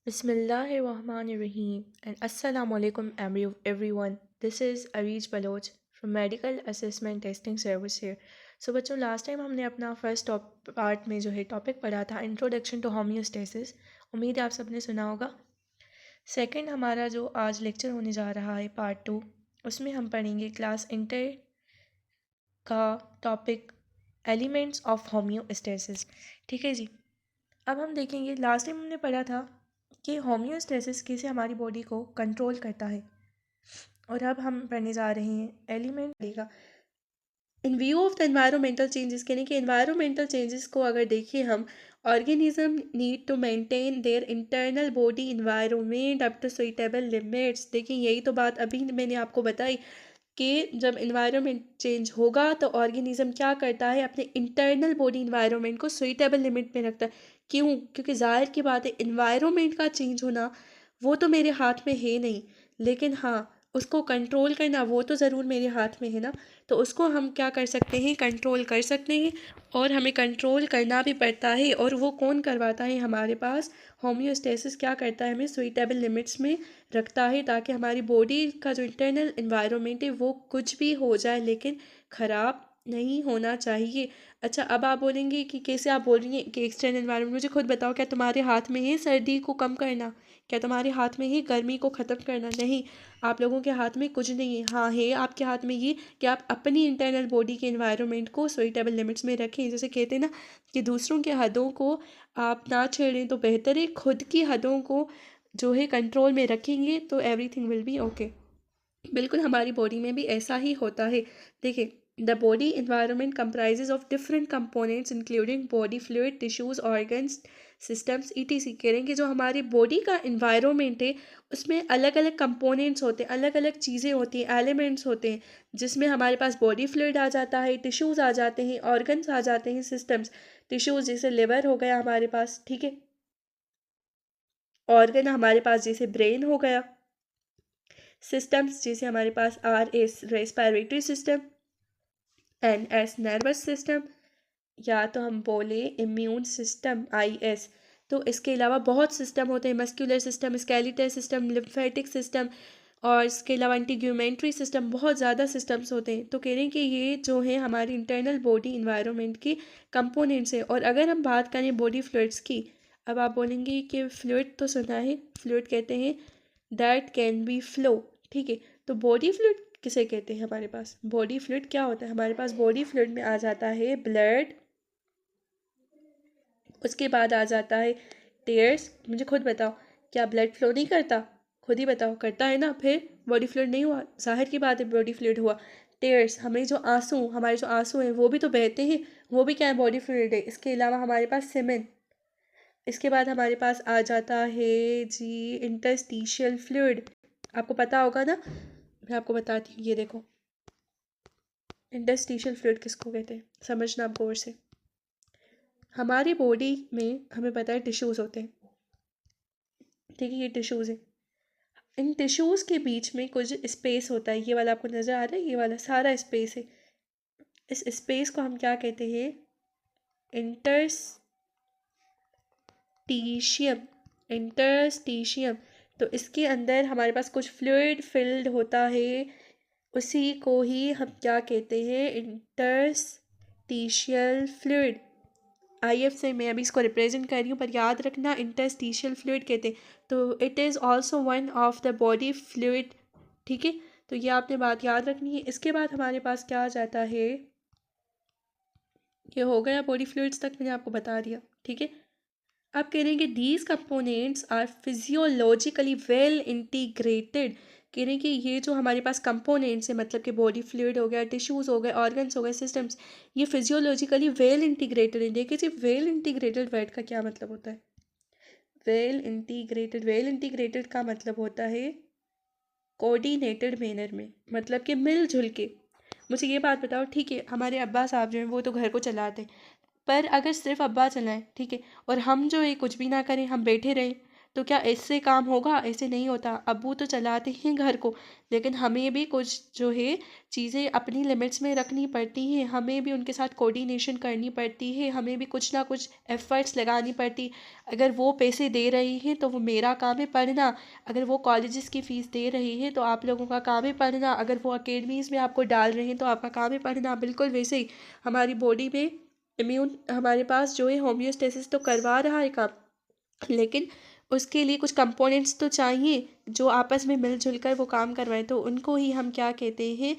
Bismillahirrahmanirrahim and Assalamu alaikum everyone. This is Areej Baloch from Medical Assessment Testing Service here. So बच्चों last time हमने अपना first part में जो है topic पढ़ा था इंट्रोडक्शन टू होम्योस्टेसिस। उम्मीद है आप सबने सुना होगा। सेकंड हमारा जो आज लेक्चर होने जा रहा है पार्ट 2, उसमें हम पढ़ेंगे क्लास इंटर का टॉपिक एलिमेंट्स ऑफ होम्योस्टेसिस। ठीक है जी। अब हम देखेंगे लास्ट टाइम हमने पढ़ा था कि होम्योस्टेसिस कैसे हमारी बॉडी को कंट्रोल करता है, और अब हम पढ़ने जा रहे हैं एलिमेंट का in view of the environmental changes. यानी कि एनवायरमेंटल चेंजेस को अगर देखें हम, organism need to maintain their internal body environment up to suitable limits. देखिए यही तो बात अभी मैंने आपको बताई कि जब इन्वायरमेंट चेंज होगा तो ऑर्गेनिज्म क्या करता है, अपने इंटरनल बॉडी इन्वायरमेंट को सुइटेबल लिमिट में रखता है। क्यों? क्योंकि ज़ाहिर की बात है इन्वायरमेंट का चेंज होना वो तो मेरे हाथ में है नहीं, लेकिन हाँ उसको कंट्रोल करना वो तो ज़रूर मेरे हाथ में है ना। तो उसको हम क्या कर सकते हैं, कंट्रोल कर सकते हैं, और हमें कंट्रोल करना भी पड़ता है। और वो कौन करवाता है हमारे पास? होम्योस्टेसिस क्या करता है, हमें सुइटेबल लिमिट्स में रखता है, ताकि हमारी बॉडी का जो इंटरनल इन्वायरमेंट है वो कुछ भी हो जाए लेकिन ख़राब नहीं होना चाहिए। अच्छा, अब आप बोलेंगे कि कैसे आप बोल रही हैं कि एक्सटर्नल इन्वायरमेंट। मुझे खुद बताओ, क्या तुम्हारे हाथ में है सर्दी को कम करना? क्या तुम्हारे हाथ में है गर्मी को ख़त्म करना? नहीं, आप लोगों के हाथ में कुछ नहीं है। हाँ है आपके हाथ में ये कि आप अपनी इंटरनल बॉडी के इन्वायरमेंट को सुइटेबल लिमिट्स में रखें। जैसे कहते हैं ना कि दूसरों के हदों को आप ना छेड़ें तो बेहतर है, खुद की हदों को जो है कंट्रोल में रखेंगे तो एवरीथिंग विल बी ओके। बिल्कुल हमारी बॉडी में भी ऐसा ही होता है। देखिए, the body environment comprises of different components including body fluid, tissues, organs, systems, etc. कह रहे हैं कि जो हमारी बॉडी का इन्वायरमेंट है उसमें अलग अलग कंपोनेंट्स होते हैं, अलग अलग चीज़ें होती हैं, एलिमेंट्स होते हैं, जिसमें हमारे पास बॉडी फ्लूइड आ जाता है, टिश्यूज़ आ जाते हैं, ऑर्गन्स आ जाते हैं, सिस्टम्स। टिश्यूज़ जैसे लिवर हो गया हमारे पास, ठीक है। ऑर्गन हमारे पास जैसे ब्रेन हो गया। सिस्टम्स जैसे हमारे पास R S respiratory system, N S nervous system, या तो हम बोले इम्यून सिस्टम आई एस। तो इसके अलावा बहुत सिस्टम होते हैं, muscular system, skeletal system, lymphatic system, और इसके अलावा इंटीग्यूमेंट्री सिस्टम, बहुत ज़्यादा सिस्टम्स होते हैं। तो कह रहे हैं कि ये जो है हमारी इंटरनल बॉडी इन्वायरमेंट के कंपोनेंट्स है। और अगर हम बात करें बॉडी फ्लूइड्स की, अब आप बोलेंगे कि फ्लूइड तो सुना है, फ्लूइड कहते हैं दैट कैन बी फ्लो, ठीक है। तो बॉडी फ्लूइड किसे कहते हैं? हमारे पास बॉडी फ्लूइड क्या होता है? हमारे पास बॉडी फ्लूइड में आ जाता है ब्लड, उसके बाद आ जाता है टेयर्स। मुझे खुद बताओ, क्या ब्लड फ्लो नहीं करता? खुद ही बताओ, करता है ना, फिर बॉडी फ्लूइड नहीं हुआ? जाहिर की बात है बॉडी फ्लूइड हुआ। टेयर्स, हमें जो आंसू, हमारे जो आंसू हैं वो भी तो बहते हैं, वो भी क्या है? बॉडी फ्लूइड है। इसके अलावा हमारे पास सीमेन। इसके बाद हमारे पास आ जाता है जी इंटरस्टिशियल फ्लूइड। आपको पता होगा ना, मैं आपको बताती हूँ, ये देखो इंटरस्टिशियल फ्लूइड किसको कहते हैं, समझना आप गौर से। हमारी बॉडी में हमें पता है टिश्यूज़ होते हैं, ठीक है, ये टिश्यूज़ हैं। इन टिश्यूज़ के बीच में कुछ स्पेस होता है, ये वाला आपको नज़र आ रहा है, ये वाला सारा स्पेस है। इस स्पेस को हम क्या कहते हैं? इंटरस्टिशियम। इंटरस्टिशियम। तो इसके अंदर हमारे पास कुछ फ्लूइड फिल्ड होता है, उसी को ही हम क्या कहते हैं? Interstitial fluid. आईएफ से मैं अभी इसको रिप्रेजेंट कर रही हूँ, पर याद रखना इंटरस्टिशियल फ्लूइड कहते हैं। तो it is also one of the body fluid, ठीक है। तो ये आपने बात याद रखनी है। इसके बाद हमारे पास क्या आ जाता है? ये हो गया बॉडी फ्लूइड्स तक मैंने आपको बता दिया, ठीक है। आप कह रहे हैं कि these components are physiologically well integrated. कह रहे हैं कि ये जो हमारे पास कंपोनेंट्स हैं, मतलब कि बॉडी फ्लूइड हो गया, टिश्यूज़ हो गए, ऑर्गन्स हो गए, सिस्टम्स, ये फिजियोलॉजिकली वेल इंटीग्रेटेड है। देखिए जी, वेल इंटीग्रेटेड वर्ड का क्या मतलब होता है? वेल इंटीग्रेटेड, वेल इंटीग्रेटेड का मतलब होता है कोऑर्डिनेटेड मैनर में, मतलब कि मिलजुल के। मुझे ये बात बताओ, ठीक है, हमारे अब्बा साहब जो हैं वो तो घर को चलाते हैं, पर अगर सिर्फ अब्बा चलाएं, ठीक है, और हम जो है कुछ भी ना करें, हम बैठे रहें, तो क्या इससे काम होगा? ऐसे नहीं होता। अब्बू तो चलाते हैं घर को, लेकिन हमें भी कुछ जो है चीज़ें अपनी लिमिट्स में रखनी पड़ती हैं, हमें भी उनके साथ कोऑर्डिनेशन करनी पड़ती है, हमें भी कुछ ना कुछ एफ़र्ट्स लगानी पड़ती। अगर वो पैसे दे रही हैं तो वो मेरा काम है पढ़ना, अगर वो कॉलेजेस की फ़ीस दे रही है तो आप लोगों का काम है पढ़ना, अगर वो अकेडमीज़ में आपको डाल रहे हैं तो आपका काम है पढ़ना। बिल्कुल वैसे ही हमारी बॉडी में इम्यून हमारे पास जो है होम्योस्टेसिस तो करवा रहा है काम, लेकिन उसके लिए कुछ कंपोनेंट्स तो चाहिए जो आपस में मिलजुल कर वो काम करवाएं, तो उनको ही हम क्या कहते हैं,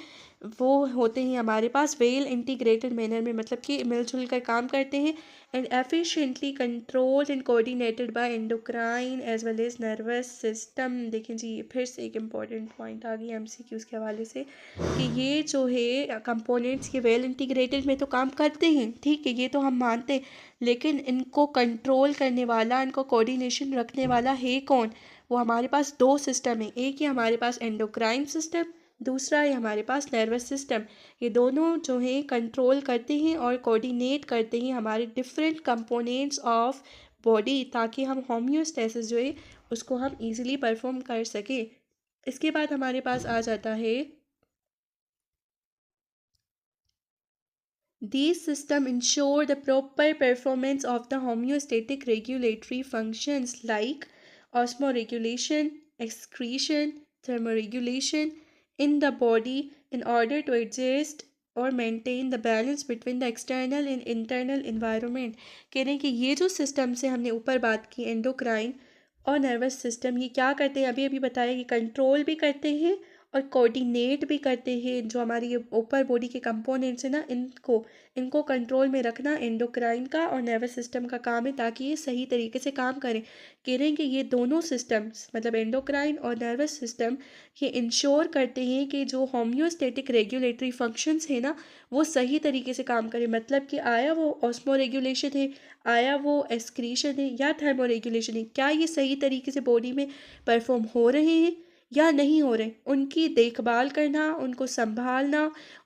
वो होते हैं हमारे पास वेल इंटीग्रेटेड मैनर में, मतलब कि मिलजुल कर काम करते हैं and efficiently controlled and coordinated by endocrine as well as nervous system. देखें जी, फिर से एक इम्पॉर्टेंट पॉइंट आ गई एमसीक्यूज़ के हवाले से कि ये जो है कंपोनेंट्स ये वेल इंटीग्रेटेड में तो काम करते हैं, ठीक है, ये तो हम मानते हैं, लेकिन इनको कंट्रोल करने वाला, इनको कोऑर्डिनेशन रखने वाला है कौन? वो हमारे पास दो सिस्टम है, एक ही हमारे पास एंडोक्राइन सिस्टम, दूसरा है हमारे पास नर्वस सिस्टम। ये दोनों जो हैं कंट्रोल करते हैं और कोऑर्डिनेट करते हैं हमारे डिफरेंट कंपोनेंट्स ऑफ बॉडी, ताकि हम होम्योस्टेसिस जो है उसको हम इजीली परफॉर्म कर सकें। इसके बाद हमारे पास आ जाता है these systems ensure the proper performance of the homeostatic regulatory functions like osmoregulation, excretion, thermoregulation in the body in order to adjust और maintain the balance between the external and internal environment. कह रहे हैं कि ये जो system से हमने ऊपर बात की एंडोक्राइन और नर्वस सिस्टम, ये क्या करते हैं, अभी अभी बताया कि कंट्रोल भी करते हैं और कोऑर्डिनेट भी करते हैं। जो हमारी ये ऊपर बॉडी के कंपोनेंट्स हैं ना, इनको इनको कंट्रोल में रखना एंडोक्राइन का और नर्वस सिस्टम का काम है, ताकि ये सही तरीके से काम करें। कह रहे हैं कि ये दोनों सिस्टम्स मतलब एंडोक्राइन और नर्वस सिस्टम ये इंश्योर करते हैं कि जो होम्योस्टेटिक रेगुलेटरी फंक्शंस है ना, वो सही तरीके से काम करें। मतलब कि आया वो ऑस्मो रेगुलेशन है, आया वो एक्सक्रीशन है या थर्मो रेगुलेशन है, क्या ये सही तरीके से बॉडी में परफॉर्म हो रहे हैं या नहीं हो रहे, उनकी देखभाल करना, उनको संभालना,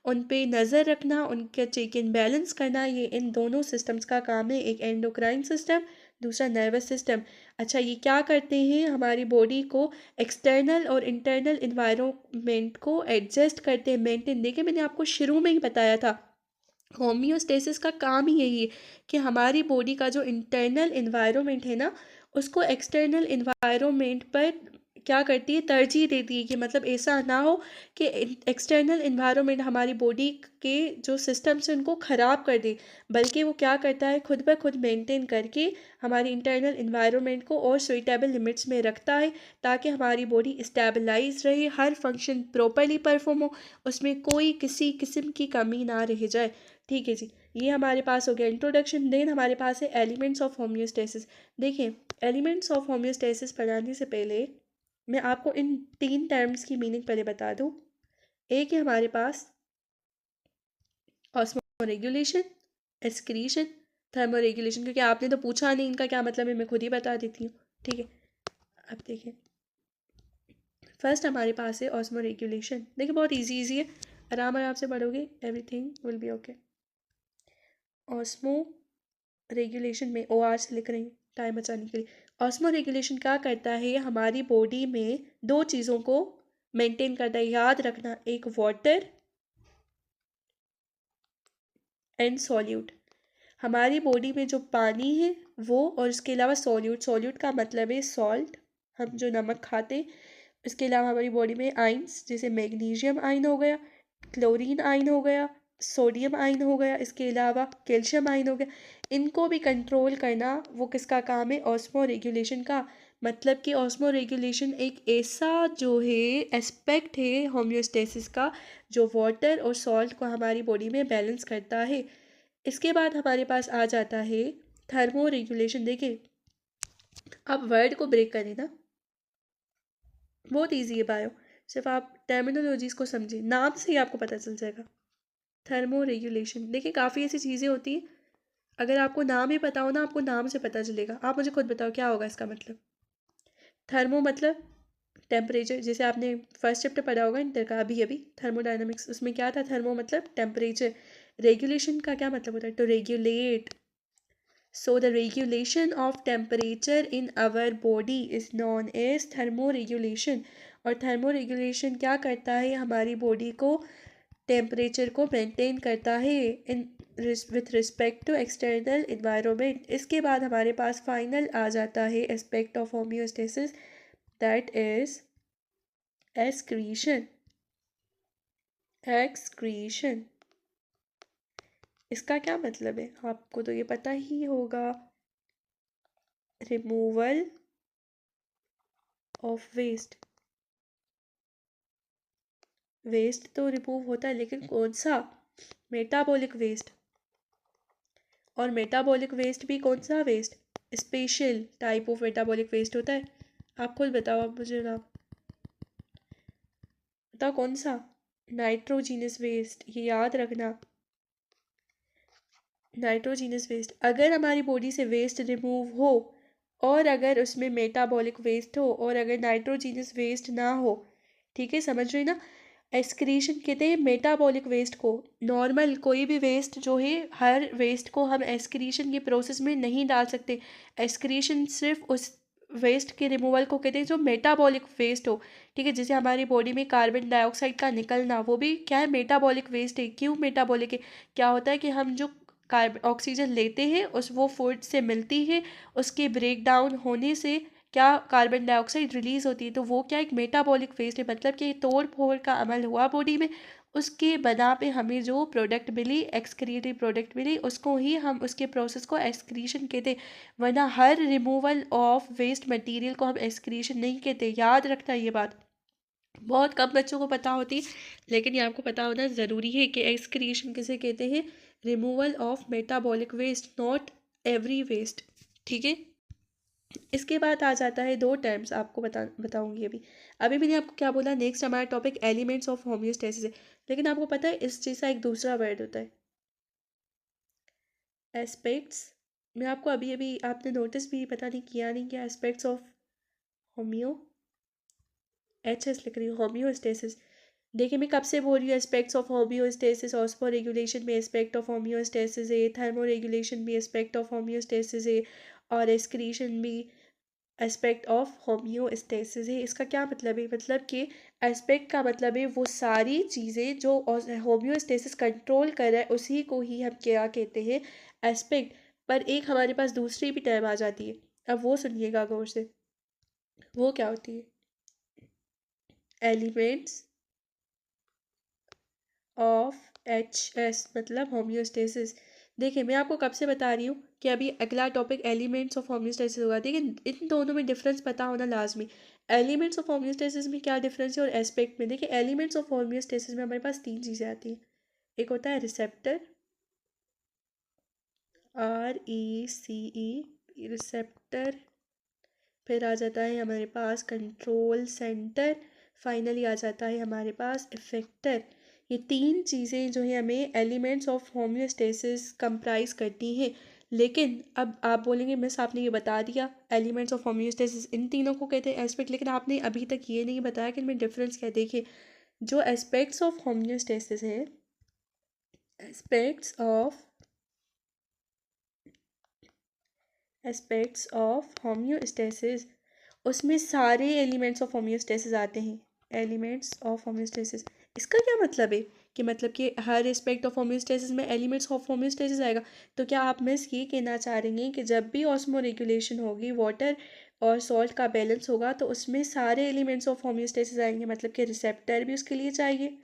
उन पे नज़र रखना, उनका चेक इन बैलेंस करना, ये इन दोनों सिस्टम्स का काम है। एक एंडोक्राइन सिस्टम, दूसरा नर्वस सिस्टम। अच्छा, ये क्या करते हैं, हमारी बॉडी को एक्सटर्नल और इंटरनल इन्वायरमेंट को एडजस्ट करते हैं, मेंटेन। देखिए मैंने आपको शुरू में ही बताया था, होम्योस्टेसिस का काम ही यही है कि हमारी बॉडी का जो इंटरनल इन्वायरमेंट है ना, उसको एक्सटर्नल इन्वायरमेंट पर क्या करती है, तरजीह देती है, कि मतलब ऐसा ना हो कि एक्सटर्नल इन्वायरमेंट हमारी बॉडी के जो सिस्टम्स हैं उनको ख़राब कर दे, बल्कि वो क्या करता है, खुद ब खुद मेंटेन करके हमारी इंटरनल इन्वायरमेंट को और सुइटेबल लिमिट्स में रखता है, ताकि हमारी बॉडी स्टेबलाइज रहे, हर फंक्शन प्रॉपरली परफॉर्म हो, उसमें कोई किसी किस्म की कमी ना रह जाए। ठीक है जी, ये हमारे पास हो गया इंट्रोडक्शन। देन हमारे पास है एलिमेंट्स ऑफ होम्योस्टेसिस। देखिए, एलिमेंट्स ऑफ होम्योस्टेसिस पढ़ाने से पहले मैं आपको इन तीन टर्म्स की मीनिंग पहले बता दूं। एक है हमारे पास osmoregulation, excretion, thermoregulation. क्योंकि आपने तो पूछा नहीं इनका क्या मतलब है, मैं खुद ही बता देती हूँ। ठीक है, अब देखें, फर्स्ट हमारे पास है ऑस्मो रेगुलेशन। देखिए बहुत इजी है, आराम आराम से पढ़ोगे, everything will be okay. Osmo regulation में ओ आर से लिख रही हूँ टाइम बचाने के लिए। ऑस्मो रेगुलेशन क्या करता है, हमारी बॉडी में दो चीज़ों को मेंटेन करता है, याद रखना, एक वाटर एंड सॉल्यूट। हमारी बॉडी में जो पानी है वो, और इसके अलावा सॉल्यूट, सॉल्यूट का मतलब है सॉल्ट, हम जो नमक खाते हैं। इसके अलावा हमारी बॉडी में आइंस, जैसे मैग्नीशियम आयन हो गया, क्लोरीन आयन हो गया, सोडियम आयन हो गया, इसके अलावा कैल्शियम आयन हो गया। इनको भी कंट्रोल करना वो किसका काम है, ऑस्मो रेगुलेशन का। मतलब कि ऑस्मो रेगुलेशन एक ऐसा जो है एस्पेक्ट है होम्योस्टेसिस का, जो वाटर और सॉल्ट को हमारी बॉडी में बैलेंस करता है। इसके बाद हमारे पास आ जाता है थर्मो रेगुलेशन। देखिए, आप वर्ड को ब्रेक करें ना, बहुत इजी है बायो, सिर्फ आप टर्मिनोलॉजीज को समझिए, नाम से ही आपको पता चल जाएगा। थर्मो रेगुलेशन, देखिए काफ़ी ऐसी चीज़ें होती हैं, अगर आपको नाम ही पता हो ना, आपको नाम से पता चलेगा। आप मुझे खुद बताओ क्या होगा इसका मतलब। थर्मो मतलब टेम्परेचर, जैसे आपने फर्स्ट चैप्टर पढ़ा होगा इंटर का अभी अभी, थर्मोडायनामिक्स, उसमें क्या था, थर्मो मतलब टेम्परेचर। रेगुलेशन का क्या मतलब होता है, to regulate. So the regulation of temperature in our body is known as thermo regulation. और थर्मो रेगुलेशन क्या करता है, हमारी बॉडी को टेम्परेचर को मेंटेन करता है in with respect to external environment. इसके बाद हमारे पास फाइनल आ जाता है aspect of homeostasis, that is excretion. Excretion इसका क्या मतलब है, आपको तो ये पता ही होगा। Removal of waste. वेस्ट तो रिमूव होता है, लेकिन कौन सा? Metabolic waste. और मेटाबॉलिक वेस्ट भी कौन सा waste? Special type of metabolic waste होता है। आप खुद बताओ, आप मुझे नाम बताओ कौन सा? नाइट्रोजीनस वेस्ट, ये याद रखना। नाइट्रोजीनस वेस्ट, अगर हमारी बॉडी से वेस्ट रिमूव हो और अगर उसमें मेटाबॉलिक वेस्ट हो और अगर नाइट्रोजीनस वेस्ट ना हो, ठीक है, समझ रहे ना। एक्सक्रीशन कहते हैं मेटाबॉलिक वेस्ट को। नॉर्मल कोई भी वेस्ट जो है, हर वेस्ट को हम एक्सक्रीशन के प्रोसेस में नहीं डाल सकते। एक्सक्रीशन सिर्फ उस वेस्ट के रिमूवल को कहते हैं जो मेटाबॉलिक वेस्ट हो, ठीक है। जैसे हमारी बॉडी में कार्बन डाइऑक्साइड का निकलना, वो भी क्या है? मेटाबॉलिक वेस्ट है। क्यों मेटाबॉलिक है? क्या होता है कि हम जो कार्बन ऑक्सीजन लेते हैं उस वो फूड से मिलती है, उसके ब्रेक डाउन होने से क्या कार्बन डाइऑक्साइड रिलीज होती है, तो वो क्या एक मेटाबॉलिक वेस्ट है। मतलब कि तोड़ फोड़ का अमल हुआ बॉडी में, उसके बना पे हमें जो प्रोडक्ट मिली, एक्सक्रीटरी प्रोडक्ट मिली, उसको ही हम उसके प्रोसेस को एक्सक्रीशन कहते हैं। वरना हर रिमूवल ऑफ वेस्ट मटेरियल को हम एक्सक्रीशन नहीं कहते। याद रखना ये बात, बहुत कम बच्चों को पता होती, लेकिन ये आपको पता होना ज़रूरी है कि एक्सक्रीशन किसे कहते हैं? Removal of metabolic waste, not every waste, ठीक है। इसके बाद आ जाता है दो टर्म्स, आपको बताऊंगी अभी। अभी मैंने आपको क्या बोला, नेक्स्ट हमारा टॉपिक एलिमेंट्स ऑफ होम्योस्टेसिस है। लेकिन आपको पता है इस चीज़ का एक दूसरा वर्ड होता है, एस्पेक्ट्स। मैं आपको अभी अभी, आपने नोटिस भी पता नहीं किया नहीं क्या, aspects of homeo, H S लिख रही हूँ, होम्योस्टेसिस। देखिए मैं कब से बोल रही हूँ aspects of homeostasis. Osmo regulation में एस्पेक्ट ऑफ होम्योस्टेसिस है, थर्मो रेगुलेशन भी एस्पेक्ट ऑफ होम्योस्टेसिस है, और एक्सक्रीशन भी एस्पेक्ट ऑफ होम्योस्टेसिस है। इसका क्या मतलब है? मतलब कि एस्पेक्ट का मतलब है वो सारी चीज़ें जो होम्योस्टेसिस कंट्रोल कर रहा है, उसी को ही हम क्या कहते हैं? एस्पेक्ट। पर एक हमारे पास दूसरी भी टर्म आ जाती है, अब वो सुनिएगा गौर से। वो क्या होती है? एलिमेंट्स ऑफ एच एस, मतलब होम्योस्टेसिस। देखिए मैं आपको कब से बता रही हूँ कि अभी अगला टॉपिक एलिमेंट्स ऑफ होम्योस्टेसिस होगा। देखिए इन दोनों में डिफरेंस पता होना लाजमी। एलिमेंट्स ऑफ होम्योस्टेसिस में क्या डिफरेंस है और एस्पेक्ट में। देखिए एलिमेंट्स ऑफ होम्योस्टेसिस में हमारे पास तीन चीज़ें आती हैं। एक होता है रिसेप्टर, RECE रिसेप्टर, फिर आ जाता है हमारे पास कंट्रोल सेंटर, फाइनली आ जाता है हमारे पास इफेक्टर। ये तीन चीज़ें जो है हमें एलिमेंट्स ऑफ होम्योस्टेसिस कंप्राइज करती हैं। लेकिन अब आप बोलेंगे मिस आपने ये बता दिया एलिमेंट्स ऑफ होम्योस्टेसिस इन तीनों को कहते हैं एस्पेक्ट, लेकिन आपने अभी तक ये नहीं बताया कि इनमें डिफरेंस क्या है। देखिए जो एस्पेक्ट्स ऑफ होम्योस्टेसिस है, aspects of aspects of homeostasis, उसमें सारे एलिमेंट्स ऑफ होम्योस्टेसिस आते हैं। एलिमेंट्स ऑफ होम्योस्टेसिस, इसका क्या मतलब है? कि मतलब कि हर एस्पेक्ट ऑफ होम्योस्टेसिस में एलिमेंट्स ऑफ होम्योस्टेसिस आएगा। तो क्या आप मिस ये कहना चाह रही हैं कि जब भी ऑस्मो रेगुलेशन होगी, वाटर और सॉल्ट का बैलेंस होगा, तो उसमें सारे एलिमेंट्स ऑफ होम्योस्टेसिस आएंगे? मतलब कि रिसेप्टर भी उसके लिए चाहिए,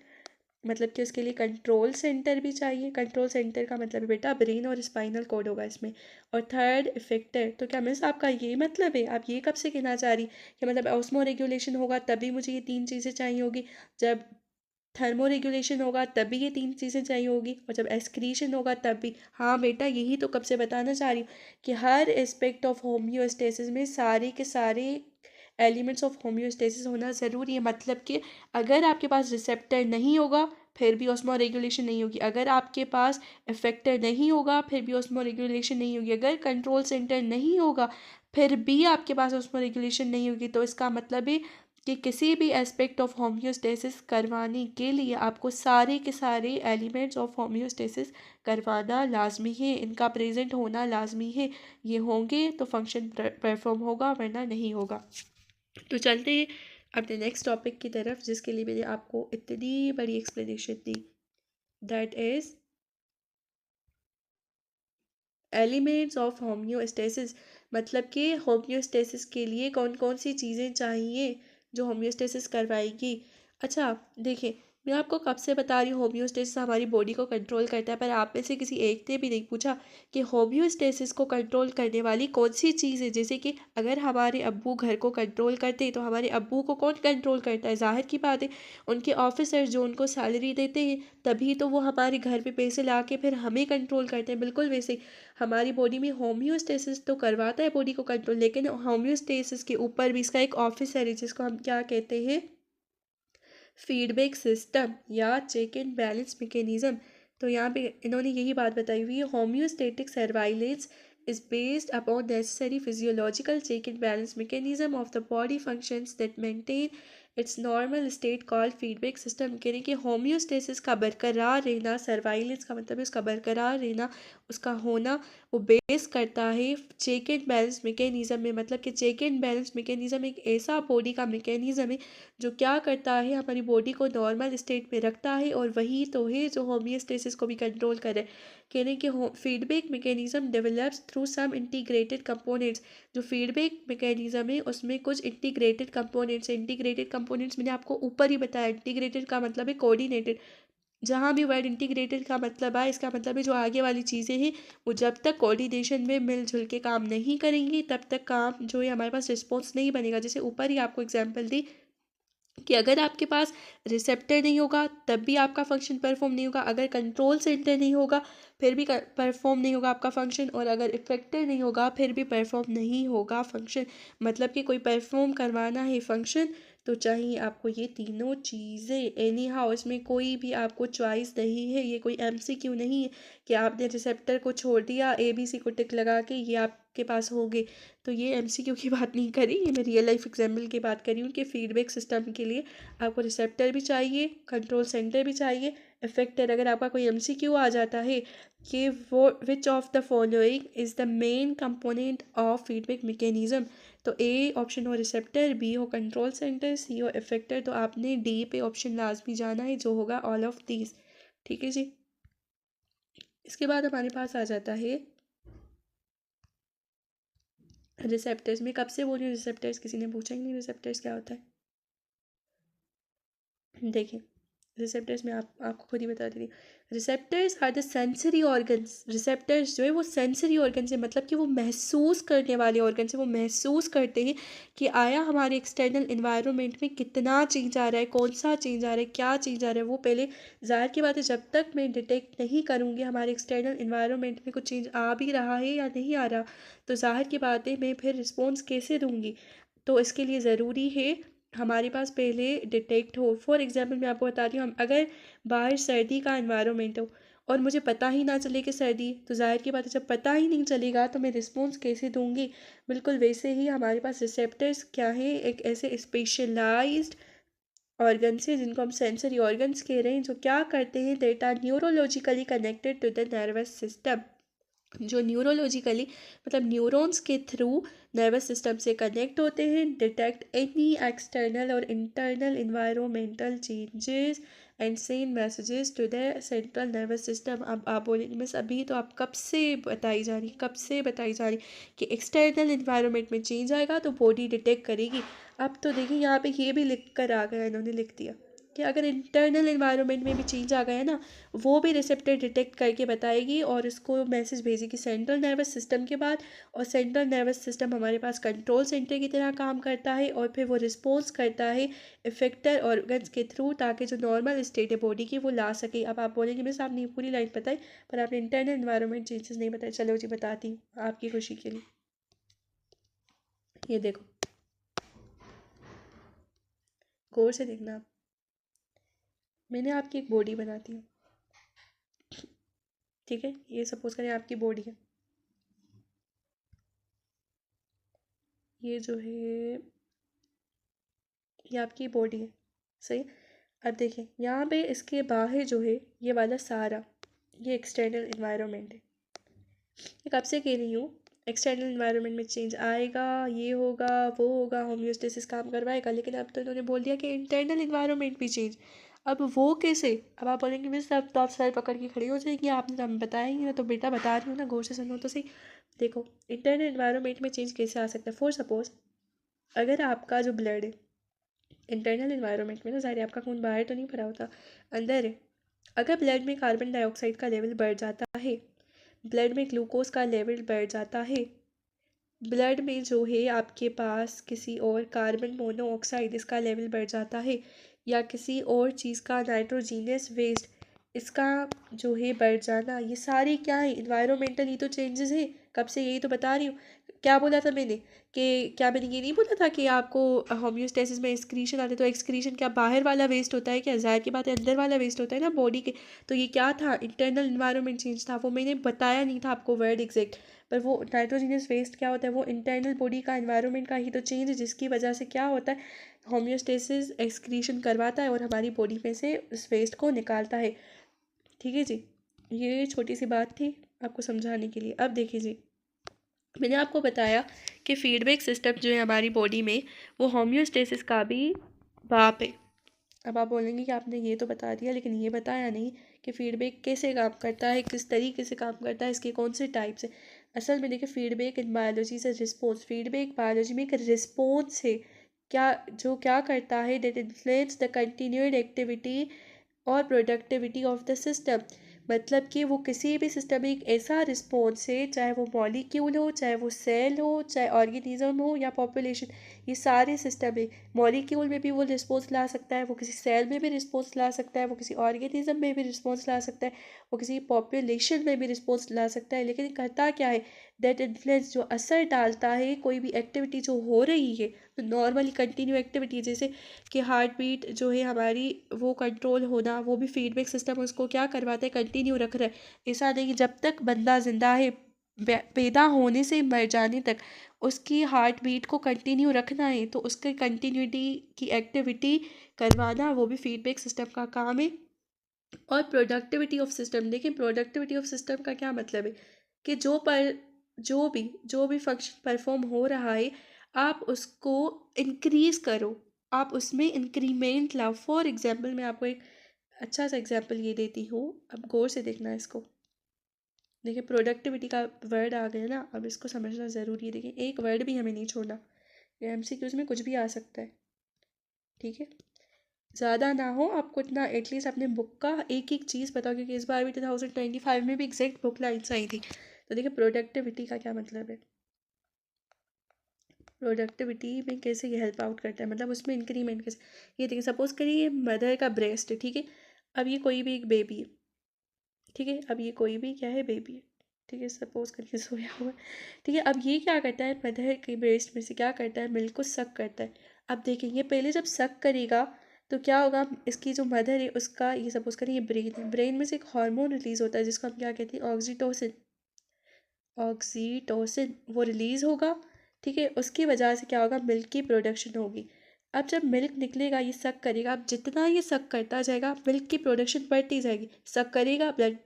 मतलब कि उसके लिए कंट्रोल सेंटर भी चाहिए। कंट्रोल सेंटर का मतलब है बेटा ब्रेन और स्पाइनल कॉर्ड होगा इसमें। और थर्ड इफेक्टर। तो क्या मिस आपका ये मतलब है, आप ये कब से कहना चाह रही कि मतलब ऑस्मो रेगुलेशन होगा तभी मुझे ये तीन चीज़ें चाहिए होगी, जब थर्मो रेगुलेशन होगा तभी ये तीन चीज़ें चाहिए होगी, और जब एक्सक्रीशन होगा तब भी? हाँ बेटा यही तो कब से बताना चाह रही हूँ कि हर एस्पेक्ट ऑफ होम्योस्टेसिस में सारे के सारे एलिमेंट्स ऑफ होम्योस्टेसिस होना ज़रूरी है। मतलब कि अगर आपके पास रिसेप्टर नहीं होगा फिर भी ऑस्मो रेगुलेशन नहीं होगी, अगर आपके पास इफेक्टर नहीं होगा फिर भी ऑस्मो रेगुलेशन नहीं होगी, अगर कंट्रोल सेंटर नहीं होगा फिर भी आपके पास ऑस्मो रेगुलेशन नहीं होगी। तो इसका मतलब है कि किसी भी एस्पेक्ट ऑफ होम्योस्टेसिस करवाने के लिए आपको सारे के सारे एलिमेंट्स ऑफ होम्योस्टेसिस करवाना लाजमी है, इनका प्रेजेंट होना लाजमी है। ये होंगे तो फंक्शन परफॉर्म होगा, वरना नहीं होगा। तो चलते हैं अपने नेक्स्ट टॉपिक की तरफ, जिसके लिए मैंने आपको इतनी बड़ी explanation the, that is elements of homeostasis. मतलब कि होम्योस्टेसिस के लिए कौन कौन सी चीज़ें चाहिए जो होम्योस्टेसिस करवाएगी। अच्छा देखिए, मैं आपको कब से बता रही हूँ होम्योस्टेसिस हमारी बॉडी को कंट्रोल करता है, पर आप में से किसी एक ने भी नहीं पूछा कि होम्योस्टेसिस को कंट्रोल करने वाली कौन सी चीज़ है। जैसे कि अगर हमारे अब्बू घर को कंट्रोल करते हैं तो हमारे अब्बू को कौन कंट्रोल करता है? ज़ाहिर की बात है उनके ऑफिसर्स जो उनको सैलरी देते हैं, तभी तो वो हमारे घर पे पैसे ला के फिर हमें कंट्रोल करते हैं। बिल्कुल वैसे हमारी बॉडी में होम्योस्टेसिस तो करवाता है बॉडी को कंट्रोल, लेकिन होम्योस्टेसिस के ऊपर भी इसका एक ऑफिसर है जिसको हम क्या कहते हैं? फीडबैक सिस्टम या चेक एंड बैलेंस मैकेनिज्म। तो यहाँ पे इन्होंने यही बात बताई हुई है, homeostatic surveillance is based upon necessary physiological check and balance mechanism of the body functions that maintain its normal state called feedback system. कह रहे हैं कि होम्योस्टेसिस का बरकरार रहना, सर्वाइलेंस का मतलब है उसका बरकरार रहना, उसका होना, वो बेस करता है चेक एंड बैलेंस मैकेनिज्म में। मतलब कि चेक एंड बैलेंस मैकेनिज्म एक ऐसा बॉडी का मैकेनिज्म है जो क्या करता है, हमारी बॉडी को नॉर्मल स्टेट में रखता है, और वही तो है जो होम्योस्टेसिस को भी कंट्रोल करे। कह रहे हैं कि feedback mechanism develops through some integrated components. जो फीडबैक मैकेनिज्म है उसमें कुछ इंटीग्रेटेड कंपोनेंट्स है। इंटीग्रेटेड कंपोनेंट्स मैंने आपको ऊपर ही बताया, इंटीग्रेटेड का मतलब है कोऑर्डिनेटेड। जहाँ भी वर्ड इंटीग्रेटेड का मतलब आए, इसका मतलब है जो आगे वाली चीज़ें हैं वो जब तक कोऑर्डिनेशन में मिलजुल के काम नहीं करेंगी तब तक काम जो है हमारे पास रिस्पॉन्स नहीं बनेगा। जैसे ऊपर ही आपको एग्जांपल दी कि अगर आपके पास रिसेप्टर नहीं होगा तब भी आपका फंक्शन परफॉर्म नहीं होगा, अगर कंट्रोल सेंटर नहीं होगा फिर भी परफॉर्म नहीं होगा आपका फंक्शन, और अगर इफेक्टर नहीं होगा फिर भी परफॉर्म नहीं होगा फंक्शन। मतलब कि कोई परफॉर्म करवाना है फंक्शन तो चाहिए आपको ये तीनों चीज़ें एनी हाउ, इसमें कोई भी आपको चॉइस नहीं है। ये कोई एमसीक्यू नहीं है कि आपने रिसेप्टर को छोड़ दिया, ABC को टिक लगा के ये आपके पास होंगे। तो ये एमसीक्यू की बात नहीं करी, ये मैं रियल लाइफ एग्जाम्पल की बात करी हूँ कि फीडबैक सिस्टम के लिए आपको रिसेप्टर भी चाहिए, कंट्रोल सेंटर भी चाहिए, इफेक्टर। अगर आपका कोई एमसीक्यू आ जाता है कि वो which of the following is the main component of feedback mechanism, तो ए ऑप्शन हो रिसेप्टर, बी हो कंट्रोल सेंटर, सी हो इफेक्टर, तो आपने डी पे ऑप्शन लाजमी जाना है जो होगा ऑल ऑफ दीज। ठीक है जी। इसके बाद हमारे पास आ जाता है रिसेप्टर्स। मैं कब से बोल रही हूँ रिसेप्टर्स, किसी ने पूछा ही नहीं रिसेप्टर्स क्या होता है। देखिए रिसेप्टर्स में आपको खुद ही बता दे रही हूँ। Receptors are the sensory organs. Receptors जो है वो सेंसरी ऑर्गन्स है, मतलब कि वो महसूस करने वाले ऑर्गन्स है। वो महसूस करते हैं कि आया हमारे एक्सटर्नल इन्वायरमेंट में कितना चेंज आ रहा है, कौन सा चेंज आ रहा है, क्या चेंज आ रहा है। वो पहले ज़ाहिर की बात है जब तक मैं डिटेक्ट नहीं करूँगी हमारे एक्सटर्नल इन्वायरमेंट में कुछ चेंज आ भी रहा है या नहीं आ रहा, तो ज़ाहिर की बात है मैं फिर रिस्पॉन्स कैसे दूँगी। तो इसके लिए ज़रूरी है हमारे पास पहले डिटेक्ट हो। फॉर एग्जांपल मैं आपको बता रही हूँ, हम अगर बाहर सर्दी का एनवायरनमेंट हो और मुझे पता ही ना चले कि सर्दी, तो ज़ाहिर की बात है जब पता ही नहीं चलेगा तो मैं रिस्पॉन्स कैसे दूंगी। बिल्कुल वैसे ही हमारे पास रिसेप्टर्स क्या है, एक ऐसे स्पेशलाइज्ड ऑर्गन्स है जिनको हम सेंसरी ऑर्गन्स कह रहे हैं, जो क्या करते हैं, that are neurologically connected to the nervous system. जो न्यूरोलॉजिकली मतलब न्यूरॉन्स के थ्रू नर्वस सिस्टम से कनेक्ट होते हैं, डिटेक्ट एनी एक्सटर्नल और internal environmental changes and send messages to the central nervous system. अब आप बोलेंगे मिस अभी तो आप कब से बताई जा रही, कब से बताई जा रही कि एक्सटर्नल इन्वायरमेंट में चेंज आएगा तो बॉडी डिटेक्ट करेगी। अब तो देखिए यहाँ पे ये भी लिख कर आ गया, इन्होंने लिख दिया कि अगर इंटरनल इन्वायरमेंट में भी चेंज आ गया ना, वो भी रिसेप्टर डिटेक्ट करके बताएगी और उसको मैसेज भेजेगी सेंट्रल नर्वस सिस्टम के बाद। और सेंट्रल नर्वस सिस्टम हमारे पास कंट्रोल सेंटर की तरह काम करता है और फिर वो रिस्पॉन्स करता है इफेक्टर ऑर्गन्स के थ्रू, ताकि जो नॉर्मल स्टेट है बॉडी की वो ला सके। अब आप बोलेंगे मिस आपने पूरी लाइन बताई पर आपने इंटरनल इन्वायरमेंट चेंजेस नहीं बताए। चलो जी बताती हूँ आपकी खुशी के लिए। ये देखो गौर से देखना आप, मैंने आपकी एक बॉडी बनाती हूँ, ठीक है, ये सपोज करें आपकी बॉडी है। ये जो है ये आपकी बॉडी है, सही। अब देखिए यहाँ पे इसके बाहर जो है ये वाला सारा, ये एक्सटर्नल इन्वायरमेंट है। ये कब से कह रही हूँ, एक्सटर्नल इन्वायरमेंट में चेंज आएगा, ये होगा वो होगा, होम्योस्टेसिस काम करवाएगा, लेकिन अब तो इन्होंने बोल दिया कि इंटरनल इन्वायरमेंट भी चेंज। अब वो कैसे? अब आप बोलेंगे मिस अब तो आप सर पकड़ के खड़ी हो जाएगी, आपने तो हमें बताया ही ना। तो बेटा बता रही हूँ ना, गौर से सुनो तो सही। देखो इंटरनल इन्वायरमेंट में चेंज कैसे आ सकता है। फॉर सपोज अगर आपका जो ब्लड है इंटरनल इन्वायरमेंट में ना, ज़ाहिर है आपका खून बाहर तो नहीं भरा होता, अंदर है। अगर ब्लड में कार्बन डाइऑक्साइड का लेवल बढ़ जाता है, ब्लड में ग्लूकोज का लेवल बढ़ जाता है, ब्लड में जो है आपके पास किसी और कार्बन मोनोऑक्साइड इसका लेवल बढ़ जाता है, या किसी और चीज़ का नाइट्रोजीनियस वेस्ट इसका जो है बढ़ जाना, ये सारे क्या है, इन्वायरमेंटल ही तो चेंजेस है। कब से यही तो बता रही हूँ। क्या बोला था मैंने, कि क्या मैंने ये नहीं बोला था कि आपको होम्योस्टेसिस में एक्सक्रीशन आते, तो एक्सक्रीशन क्या बाहर वाला वेस्ट होता है क्या? ज़ाहिर की बात है अंदर वाला वेस्ट होता है ना बॉडी के। तो ये क्या था, इंटरनल इन्वायरमेंट चेंज था, वो मैंने बताया नहीं था आपको वर्ड एग्जैक्ट। पर वो नाइट्रोजीनियस वेस्ट क्या होता है, वो इंटरनल बॉडी का इन्वायरमेंट का ही तो चेंज है, जिसकी वजह से क्या होता है, होम्योस्टेसिस एक्सक्रीशन करवाता है और हमारी बॉडी में से उस वेस्ट को निकालता है। ठीक है जी, ये छोटी सी बात थी आपको समझाने के लिए। अब देखिए जी, मैंने आपको बताया कि फीडबैक सिस्टम जो है हमारी बॉडी में, वो होम्योस्टेसिस का भी बाप है। अब आप बोलेंगे कि आपने ये तो बता दिया लेकिन ये बताया नहीं कि फीडबैक कैसे काम करता है, किस तरीके से काम करता है, इसके कौन से टाइप्स है। असल में देखिए फीडबैक इन बायोलॉजी से रिस्पॉन्स, फीडबैक बायोलॉजी में एक रिस्पॉन्स है, क्या जो क्या करता है, that influence the continued activity और प्रोडक्टिविटी ऑफ द सिस्टम। मतलब कि वो किसी भी सिस्टम में एक ऐसा रिस्पॉन्स है, चाहे वो मॉलिक्यूल हो, चाहे वो सेल हो, चाहे ऑर्गेनिज्म हो या पॉपुलेशन, ये सारे सिस्टम है। मॉलिक्यूल में भी वो रिस्पॉन्स ला सकता है, वो किसी सेल में भी रिस्पॉन्स ला सकता है, वो किसी ऑर्गेनिज्म में भी रिस्पॉन्स ला सकता है, वो किसी पॉपुलेशन में भी रिस्पॉन्स ला सकता है। लेकिन करता क्या है, दैट इन्फ्लुएंस, जो असर डालता है कोई भी एक्टिविटी जो हो रही है, तो नॉर्मली कंटिन्यू एक्टिविटी जैसे कि हार्ट बीट जो है हमारी वो कंट्रोल होना, वो भी फीडबैक सिस्टम उसको क्या करवाता है, कंटिन्यू रख रहा है। ऐसा नहीं जब तक बंदा जिंदा है, पैदा होने से मर जाने तक उसकी हार्ट बीट को कंटिन्यू रखना है, तो उसके कंटिन्यूटी की एक्टिविटी करवाना वो भी फीडबैक सिस्टम का काम है। और प्रोडक्टिविटी ऑफ सिस्टम, देखिए प्रोडक्टिविटी ऑफ सिस्टम का क्या मतलब है, कि जो भी फंक्शन परफॉर्म हो रहा है, आप उसको इंक्रीज करो, आप उसमें इंक्रीमेंट लाओ। फॉर एग्जाम्पल मैं आपको एक अच्छा सा एग्जाम्पल ये देती हूँ, अब गौर से देखना इसको। देखिए प्रोडक्टिविटी का वर्ड आ गया ना, अब इसको समझना ज़रूरी है। देखिए एक वर्ड भी हमें नहीं छोड़ना, ये एमसीक्यूज में कुछ भी आ सकता है, ठीक है। ज़्यादा ना हो, आपको इतना एटलीस्ट अपने बुक का एक एक चीज़ बताओ, क्योंकि इस बार भी 2025 में भी एग्जैक्ट बुक लाइन्स आई थी। तो देखिए प्रोडक्टिविटी का क्या मतलब है, प्रोडक्टिविटी में कैसे ये हेल्प आउट करता है, मतलब उसमें इंक्रीमेंट कैसे। ये देखिए सपोज करिए ये मदर का ब्रेस्ट है, ठीक है। अब ये कोई भी एक बेबी है, ठीक है। अब ये कोई भी क्या है, बेबी है, ठीक है। सपोज करके सोया हुआ है, ठीक है। अब ये क्या करता है, मदर के ब्रेस्ट में से क्या करता है, मिल्क को सक करता है। अब देखेंगे पहले जब सक करेगा तो क्या होगा, इसकी जो मदर है उसका, ये सपोज करिए ये ब्रेन है, ब्रेन में से एक हार्मोन रिलीज होता है जिसको हम क्या कहते हैं, ऑक्सीटोसिन। ऑक्सीटोसिन वो रिलीज़ होगा, ठीक है। उसकी वजह से क्या होगा, मिल्क की प्रोडक्शन होगी। अब जब मिल्क निकलेगा ये सक करेगा, अब जितना ये सक करता जाएगा मिल्क की प्रोडक्शन बढ़ती जाएगी। सक करेगा, ब्लड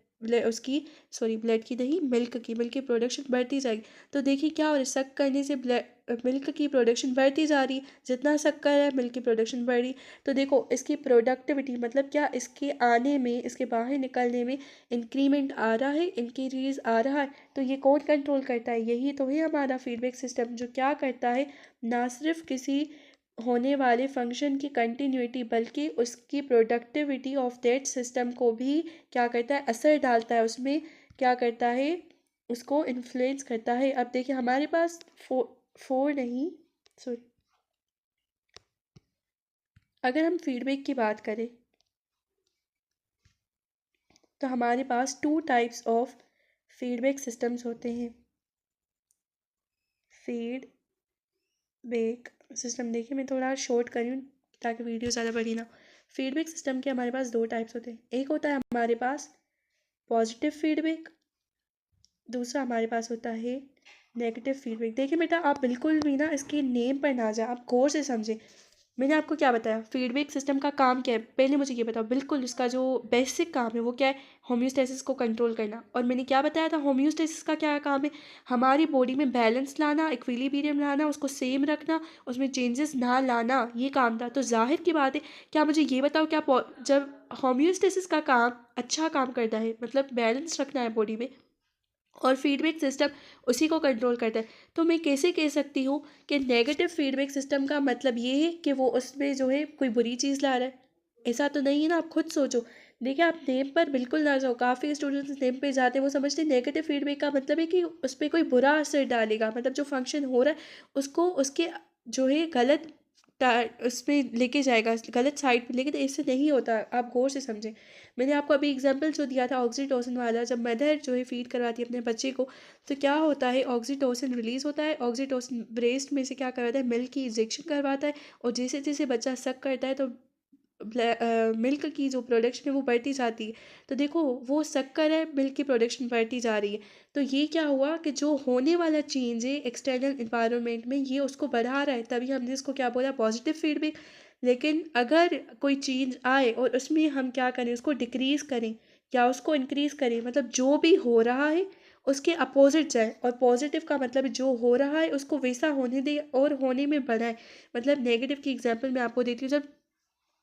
उसकी, सॉरी ब्लड की नहीं, मिल्क की प्रोडक्शन बढ़ती जाएगी। तो देखिए क्या हो रहा है, सक करने से ब्लड मिल्क की प्रोडक्शन बढ़ती जा रही है, जितना सक कर रहा है मिल्क की प्रोडक्शन बढ़ रही। तो देखो इसकी प्रोडक्टिविटी मतलब क्या, इसके आने में, इसके बाहर निकलने में इंक्रीमेंट आ रहा है, इंक्रीज आ रहा है। तो ये कौन कंट्रोल करता है, यही तो है हमारा फीडबैक सिस्टम, जो क्या करता है, ना सिर्फ किसी होने वाले फंक्शन की कंटिन्यूटी बल्कि उसकी प्रोडक्टिविटी ऑफ दैट सिस्टम को भी क्या करता है, असर डालता है, उसमें क्या करता है, उसको इन्फ्लुएंस करता है। अब देखिए हमारे पास फोर नहीं, सॉरी, अगर हम फीडबैक की बात करें तो हमारे पास two types of feedback systems होते हैं। फीडबैक सिस्टम, देखिए मैं थोड़ा शॉर्ट करी हूँ ताकि वीडियो ज़्यादा बड़ी ना। फीडबैक सिस्टम के हमारे पास दो टाइप्स होते हैं, एक होता है हमारे पास पॉजिटिव फीडबैक, दूसरा हमारे पास होता है नेगेटिव फीडबैक। देखिए बेटा आप बिल्कुल भी ना इसके नेम पर ना जाए, आप गौर से समझें। मैंने आपको क्या बताया फीडबैक सिस्टम का काम क्या है, पहले मुझे ये बताओ। बिल्कुल इसका जो बेसिक काम है वो क्या है, होम्योस्टेसिस को कंट्रोल करना। और मैंने क्या बताया था, होम्योस्टेसिस का क्या काम है, हमारी बॉडी में बैलेंस लाना, इक्विलिब्रियम लाना, उसको सेम रखना, उसमें चेंजेस ना लाना, ये काम था। तो जाहिर की बात है, क्या मुझे ये बताओ, क्या जब होम्योस्टेसिस का काम अच्छा काम करता है, मतलब बैलेंस रखना है बॉडी में, और फीडबैक सिस्टम उसी को कंट्रोल करता है, तो मैं कैसे कह सकती हूँ कि नेगेटिव फीडबैक सिस्टम का मतलब ये है कि वो उसमें जो है कोई बुरी चीज़ ला रहा है? ऐसा तो नहीं है ना, आप खुद सोचो। देखिए, आप नेम पर बिल्कुल ना जाओ। काफ़ी स्टूडेंट्स नेम पे जाते हैं, वो समझते हैं नेगेटिव फीडबैक का मतलब है कि उस पर कोई बुरा असर डालेगा, मतलब जो फंक्शन हो रहा है उसको उसके जो है गलत उसमें लेके जाएगा, गलत साइड पे। लेकिन ऐसे नहीं होता, आप गौर से समझें। मैंने आपको अभी एग्जांपल जो दिया था ऑक्सीटोसिन वाला, जब मदर जो है फीड करवाती है अपने बच्चे को, तो क्या होता है, ऑक्सीटोसिन रिलीज होता है। ऑक्सीटोसिन ब्रेस्ट में से क्या करवाता है, मिल्क की इंजेक्शन करवाता है, और जैसे जैसे बच्चा सक करता है तो मिल्क की जो प्रोडक्शन है वो बढ़ती जाती है। तो देखो, वो शक्कर है, मिल्क की प्रोडक्शन बढ़ती जा रही है। तो ये क्या हुआ कि जो होने वाला चेंज है एक्सटर्नल इन्वायरमेंट में, ये उसको बढ़ा रहा है, तभी हमने इसको क्या बोला, पॉजिटिव फीडबैक। लेकिन अगर कोई चेंज आए और उसमें हम क्या करें, उसको डिक्रीज करें या उसको इंक्रीज करें, मतलब जो भी हो रहा है उसके अपोजिट जाए। और पॉजिटिव का मतलब जो हो रहा है उसको वैसा होने दे और होने में बढ़ाए। मतलब नेगेटिव की एग्जांपल मैं आपको देती हूँ। जब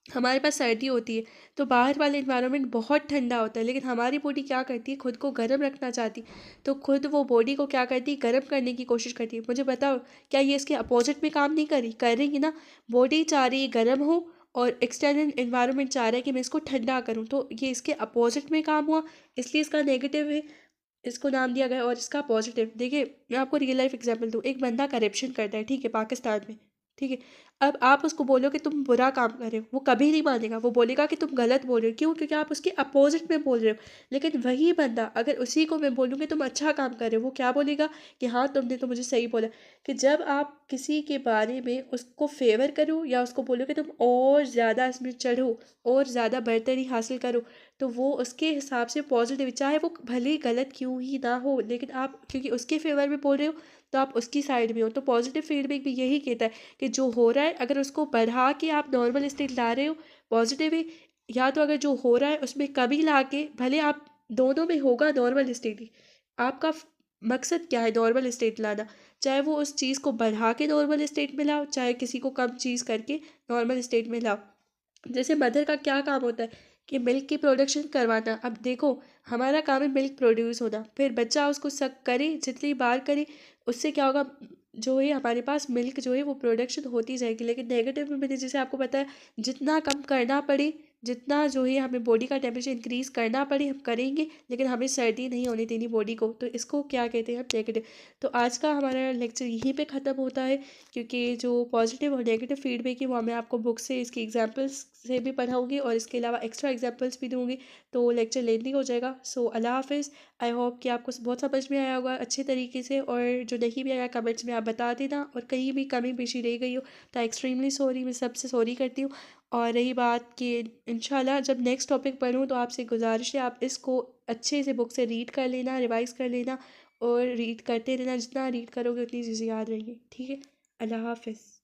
हमारे पास सर्दी होती है तो बाहर वाला इन्वायरमेंट बहुत ठंडा होता है, लेकिन हमारी बॉडी क्या करती है, खुद को गर्म रखना चाहती है, तो खुद वो बॉडी को क्या करती है, गर्म करने की कोशिश करती है। मुझे बताओ, क्या ये इसके अपोजिट में काम नहीं करी, कर रही है ना। बॉडी चाह रही है गर्म हो, और एक्सटर्नल इन्वायरमेंट चाह रहा है कि मैं इसको ठंडा करूँ, तो ये इसके अपोजिट में काम हुआ, इसलिए इसका नेगेटिव है, इसको नाम दिया गया। और इसका पॉजिटिव, देखिए मैं आपको रियल लाइफ एग्जांपल दूँ। एक बंदा करप्शन करता है, ठीक है, पाकिस्तान में, ठीक है। अब आप उसको बोलो कि तुम बुरा काम कर रहे हो, वो कभी नहीं मानेगा, वो बोलेगा कि तुम गलत बोल रहे हो। क्यों? क्योंकि आप उसके अपोजिट में बोल रहे हो। लेकिन वही बंदा, अगर उसी को मैं बोलूँ कि तुम अच्छा काम कर रहे हो, वो क्या बोलेगा कि हाँ, तुमने तो मुझे सही बोला। कि जब आप किसी के बारे में उसको फेवर करो या उसको बोलो कि तुम और ज़्यादा इसमें चढ़ो और ज़्यादा बढ़तरी हासिल करो, तो वो उसके हिसाब से पॉजिटिव, चाहे वो भले ही गलत क्यों ही ना हो, लेकिन आप क्योंकि उसके फेवर में बोल रहे हो, तो आप उसकी साइड में हो। तो पॉजिटिव फीडबैक भी यही कहता है कि जो हो रहा है, अगर उसको बढ़ा के आप नॉर्मल स्टेट ला रहे हो, पॉजिटिव है। या तो अगर जो हो रहा है उसमें कमी ला के, भले आप दोनों में होगा नॉर्मल स्टेट ही, आपका मकसद क्या है, नॉर्मल स्टेट लाना। चाहे वो उस चीज़ को बढ़ा के नॉर्मल स्टेट में लाओ, चाहे किसी को कम चीज़ करके नॉर्मल स्टेट में लाओ। जैसे मदर का क्या काम होता है कि मिल्क की प्रोडक्शन करवाना। अब देखो, हमारा काम है मिल्क प्रोड्यूस होना, फिर बच्चा उसको सक करे, जितनी बार करे, उससे क्या होगा, जो है हमारे पास मिल्क जो है वो प्रोडक्शन होती जाएगी। लेकिन नेगेटिव में मैंने जैसे आपको बताया, जितना कम करना पड़े, जितना जो है हमें बॉडी का टेम्परेचर इंक्रीज करना पड़े हम करेंगे, लेकिन हमें सर्दी नहीं होने देनी बॉडी को। तो इसको क्या कहते हैं हम, नेगेटिव। तो आज का हमारा लेक्चर यहीं पे ख़त्म होता है, क्योंकि जो पॉजिटिव और नेगेटिव फीडबैक है वो मैं आपको बुक से, इसकी एग्जांपल्स से भी पढ़ाऊँगी, और इसके अलावा एक्स्ट्रा एग्जांपल्स भी दूँगी, तो लेक्चर लेंदी हो जाएगा। सो अल्लाह हाफ़िज़। आई होप कि आपको बहुत समझ में आया होगा अच्छे तरीके से, और जो नहीं भी आया कमेंट्स में आप बता देना, और कहीं भी कमी पेशी रह गई हो तो एक्सट्रीमली सॉरी, मैं सबसे सॉरी करती हूँ। और रही बात कि इंशाल्लाह जब नेक्स्ट टॉपिक पढ़ूँ तो आपसे गुजारिश है, आप इसको अच्छे से बुक से रीड कर लेना, रिवाइज़ कर लेना, और रीड करते रहना। जितना रीड करोगे उतनी चीज़ें याद रहेंगी। ठीक है, अल्लाह हाफ़िज़।